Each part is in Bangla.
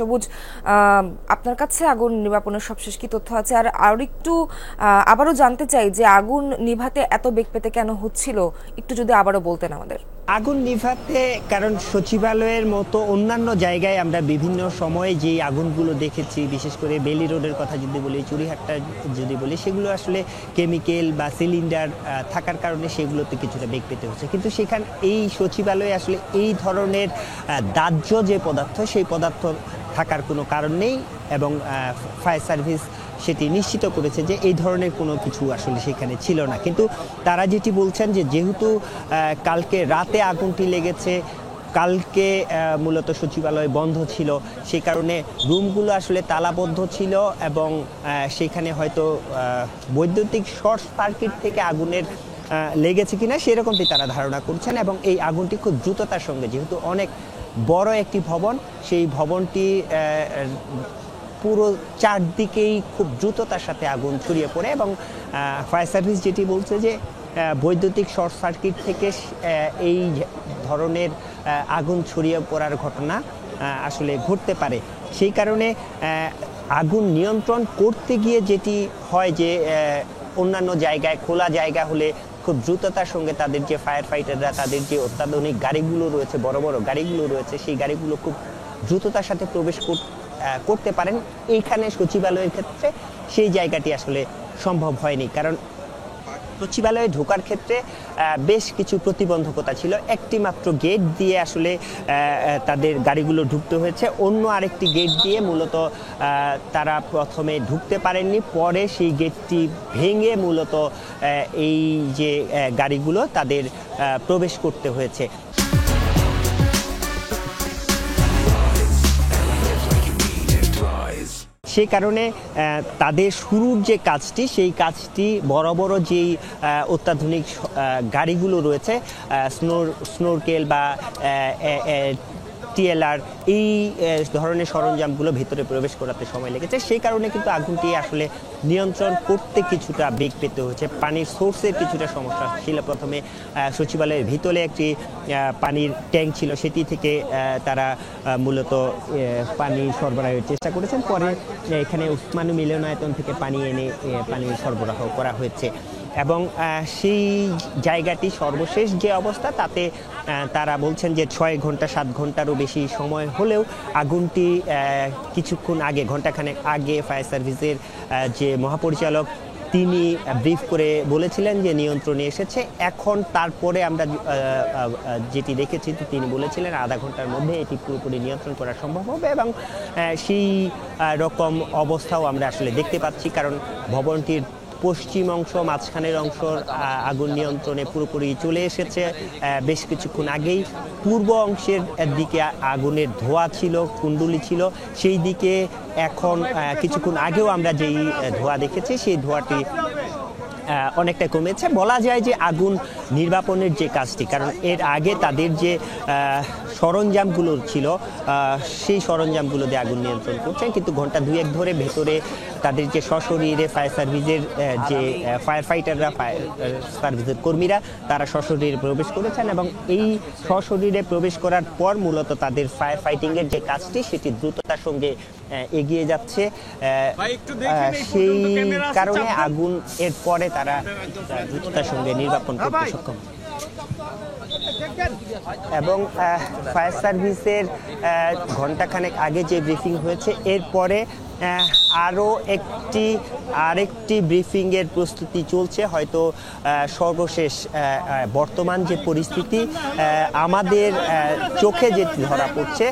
সবুজ, আপনার কাছে আগুন নির্বাপনের সবশেষ কি তথ্য আছে? আর একটু আবারও জানতে চাই যে আগুন নিভাতে এত বেগ পেতে কেন হচ্ছিল, একটু যদি আবারও বলতেন আমাদের। আগুন নিভাতে কারণ সচিবালয়ের মতো অন্যান্য জায়গায় আমরা বিভিন্ন সময়ে যে আগুনগুলো দেখেছি, বিশেষ করে বেলি রোডের কথা যদি বলি, চুরিহাট্টা যদি বলি, সেগুলো আসলে কেমিক্যাল বা সিলিন্ডার থাকার কারণে সেগুলোতে কিছুটা বেগ পেতে হচ্ছে। কিন্তু সেখানে এই সচিবালয়ে আসলে এই ধরনের দাহ্য যে পদার্থ, সেই পদার্থ থাকার কোনো কারণ নেই এবং ফায়ার সার্ভিস সেটি নিশ্চিত করেছে যে এই ধরনের কোনো কিছু আসলে সেখানে ছিল না। কিন্তু তারা যেটি বলছেন যে যেহেতু কালকে রাতে আগুনটি লেগেছে, কালকে মূলত সচিবালয় বন্ধ ছিল, সেই কারণে রুমগুলো আসলে তালাবদ্ধ ছিল এবং সেখানে হয়তো বৈদ্যুতিক শর্ট সার্কিট থেকে আগুনের লেগেছে কিনা সেরকমটি তারা ধারণা করছেন। এবং এই আগুনটি খুব দ্রুততার সঙ্গে, যেহেতু অনেক বড় একটি ভবন, সেই ভবনটি পুরো চারদিকেই খুব দ্রুততার সাথে আগুন ছড়িয়ে পড়ে এবং ফায়ার সার্ভিস যেটি বলছে যে বৈদ্যুতিক শর্ট সার্কিট থেকে এই ধরনের আগুন ছড়িয়ে পড়ার ঘটনা আসলে ঘটতে পারে। সেই কারণে আগুন নিয়ন্ত্রণ করতে গিয়ে যেটি হয় যে অন্যান্য জায়গায় খোলা জায়গা হলে খুব দ্রুততার সঙ্গে তাদের যে ফায়ার ফাইটাররা, তাদের যে অত্যাধুনিক গাড়িগুলো রয়েছে, বড় বড় গাড়িগুলো রয়েছে, সেই গাড়িগুলো খুব দ্রুততার সাথে প্রবেশ করতে পারেন। এইখানে সচিবালয়ের ক্ষেত্রে সেই জায়গাটি আসলে সম্ভব হয়নি, কারণ সচিবালয়ে ঢোকার ক্ষেত্রে বেশ কিছু প্রতিবন্ধকতা ছিল। একটি মাত্র গেট দিয়ে আসলে তাদের গাড়িগুলো ঢুকতে হয়েছে, অন্য আরেকটি গেট দিয়ে মূলত তারা প্রথমে ঢুকতে পারেননি, পরে সেই গেটটি ভেঙে মূলত এই যে গাড়িগুলো তাদের প্রবেশ করতে হয়েছে। সেই কারণে তাদের শুরুর যে কাজটি, সেই কাজটি বড় বড় যেই অত্যাধুনিক গাড়িগুলো রয়েছে, স্নোরকেল বা টিএলআর, এই ধরনের সরঞ্জামগুলো ভেতরে প্রবেশ করাতে সময় লেগেছে। সেই কারণে কিন্তু আগুনটি আসলে নিয়ন্ত্রণ করতে কিছুটা বেগ পেতে হয়েছে। পানির সোর্সের কিছুটা সমস্যা ছিল। প্রথমে সচিবালয়ের ভিতরে একটি পানির ট্যাঙ্ক ছিল, সেটি থেকে তারা মূলত পানি সরবরাহের চেষ্টা করেছেন। পরে এখানে উসমানী মিলনায়তন থেকে পানি এনে পানি সরবরাহ করা হয়েছে এবং সেই জায়গাটি সর্বশেষ যে অবস্থা, তাতে তারা বলছেন যে 6 ঘন্টা 7 ঘন্টারও বেশি সময় হলেও আগুনটি কিছুক্ষণ আগে, ঘন্টাখানেক আগে ফায়ার সার্ভিসের যে মহাপরিচালক, তিনি ব্রিফ করে বলেছিলেন যে নিয়ন্ত্রণে এসেছে। এখন তারপরে আমরা যেটি দেখেছি, তিনি বলেছিলেন আধা ঘন্টার মধ্যে এটি পুরোপুরি নিয়ন্ত্রণ করা সম্ভব হবে এবং সেই রকম অবস্থাও আমরা আসলে দেখতে পাচ্ছি, কারণ ভবনটির পশ্চিম অংশ, মাঝখানের অংশ আগুন নিয়ন্ত্রণে পুরোপুরি চলে এসেছে বেশ কিছুক্ষণ আগেই। পূর্ব অংশের দিকে আগুনের ধোঁয়া ছিল, কুণ্ডুলি ছিল, সেই দিকে এখন কিছুক্ষণ আগেও আমরা যেই ধোঁয়া দেখেছি, সেই ধোঁয়াটি অনেকটা কমেছে। বলা যায় যে আগুন নির্বাপনের যে কাজটি, কারণ এর আগে তাদের যে সরঞ্জামগুলো ছিল, সেই সরঞ্জামগুলো দিয়ে আগুন নিয়ন্ত্রণ করছেন, কিন্তু ঘন্টা 2-1 ধরে ভেতরে তাদের যে সশরীরে ফায়ার সার্ভিসের যে ফায়ার ফাইটাররা, ফায়ার সার্ভিসের কর্মীরা, তারা সশরীরে প্রবেশ করেছেন এবং এই সশরীরে প্রবেশ করার পর মূলত তাদের ফায়ার ফাইটিংয়ের যে কাজটি, সেটি দ্রুততার সঙ্গে এগিয়ে যাচ্ছে। সেই কারণে আগুন এর পরে তারা দ্রুততার সঙ্গে নির্বাপন করতে সক্ষম। এবং ফায়ার সার্ভিসের ঘণ্টাখানেক আগে যে ব্রিফিং হয়েছে, এরপরে আরেকটি ব্রিফিংয়ের প্রস্তুতি চলছে। হয়তো সর্বশেষ বর্তমান যে পরিস্থিতি আমাদের চোখে যে ধরা পড়ছে,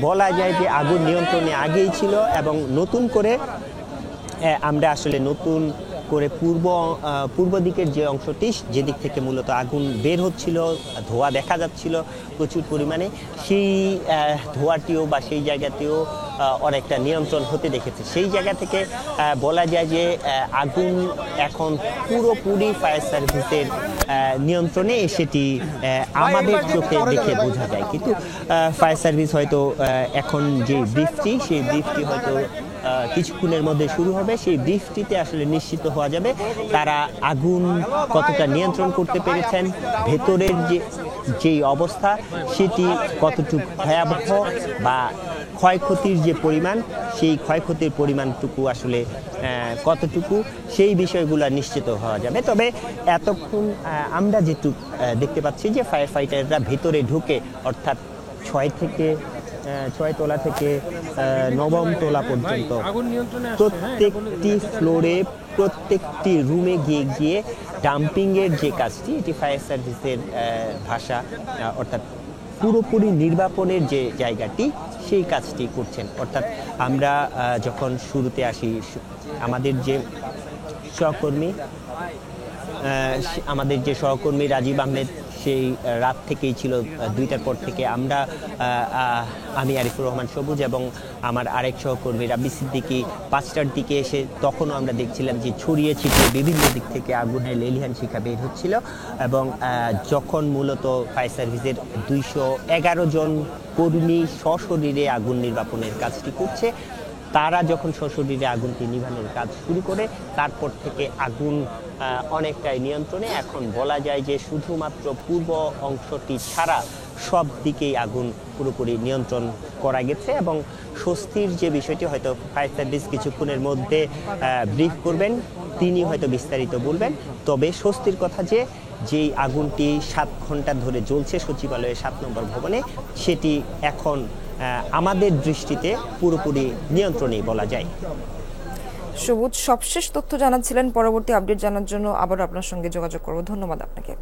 বলা যায় যে আগুন নিয়ন্ত্রণে আগেই ছিল এবং নতুন করে আমরা আসলে নতুন করে পূর্ব দিকের যে অংশটি, যেদিক থেকে মূলত আগুন বের হচ্ছিল, ধোঁয়া দেখা যাচ্ছিল প্রচুর পরিমাণে, সেই ধোঁয়াটিও বা সেই জায়গাটিও অনেকটা নিয়ন্ত্রণ হতে দেখেছে। সেই জায়গা থেকে বলা যায় যে আগুন এখন পুরোপুরি ফায়ার সার্ভিসের নিয়ন্ত্রণে, সেটি আমাদের চোখে দেখে বোঝা যায়। কিন্তু ফায়ার সার্ভিস হয়তো এখন যে ব্রিফটি, সেই ব্রিফটি হয়তো কিছুক্ষণের মধ্যে শুরু হবে। সেই ব্রিফটিতে আসলে নিশ্চিত হওয়া যাবে তারা আগুন কতটা নিয়ন্ত্রণ করতে পেরেছেন, ভেতরের যেই অবস্থা সেটি কতটুকু ভয়াবহ বা ক্ষয়ক্ষতির যে পরিমাণ, সেই ক্ষয়ক্ষতির পরিমাণটুকু আসলে কতটুকু, সেই বিষয়গুলো নিশ্চিত হওয়া যাবে। তবে এতক্ষণ আমরা যেটুকু দেখতে পাচ্ছি যে ফায়ার ফাইটাররা ভেতরে ঢুকে, অর্থাৎ 6 তলা থেকে 9ম তলা পর্যন্ত প্রত্যেকটি ফ্লোরে, প্রত্যেকটি রুমে গিয়ে গিয়ে ডাম্পিংয়ের যে কাজটি, এটি ফায়ার সার্ভিসের ভাষা, অর্থাৎ পুরোপুরি নির্বাপনের যে জায়গাটি, সেই কাজটি করছেন। অর্থাৎ আমরা যখন শুরুতে আসি, আমাদের যে সহকর্মী রাজীব আহমেদ, সেই রাত থেকেই ছিল, 2টার পর থেকে আমি আরিফুর রহমান সবুজ এবং আমার আরেক সহকর্মী রাব্বি সিদ্দিকী 5টার দিকে এসে, তখনও আমরা দেখছিলাম যে ছড়িয়ে ছিটিয়ে বিভিন্ন দিক থেকে আগুনের লেলিহান শিখা বের হচ্ছিল। এবং যখন মূলত ফায়ার সার্ভিসের 211 জন কর্মী সশরীরে আগুন নির্বাপনের কাজটি করছে, তারা যখন সশরীরে আগুনটি নিভানোর কাজ শুরু করে, তারপর থেকে আগুন অনেকটাই নিয়ন্ত্রণে। এখন বলা যায় যে শুধুমাত্র পূর্ব অংশটি ছাড়া সব দিকেই আগুন পুরোপুরি নিয়ন্ত্রণ করা গেছে। এবং স্বস্তির যে বিষয়টি, হয়তো ফায়ার সার্ভিস কিছুক্ষণের মধ্যে ব্রিফ করবেন, তিনি হয়তো বিস্তারিত বলবেন। তবে স্বস্তির কথা যে যেই আগুনটি 7 ঘন্টা ধরে জ্বলছে সচিবালয়ের 7 নম্বর ভবনে, সেটি এখন আমাদের দৃষ্টিতে পুরোপুরি নিয়ন্ত্রণেই বলা যায়। সবুজ, সবশেষ তথ্য জানাচ্ছিলেন। পরবর্তী আপডেট জানার জন্য আবারও আপনার সঙ্গে যোগাযোগ করব। ধন্যবাদ আপনাকে।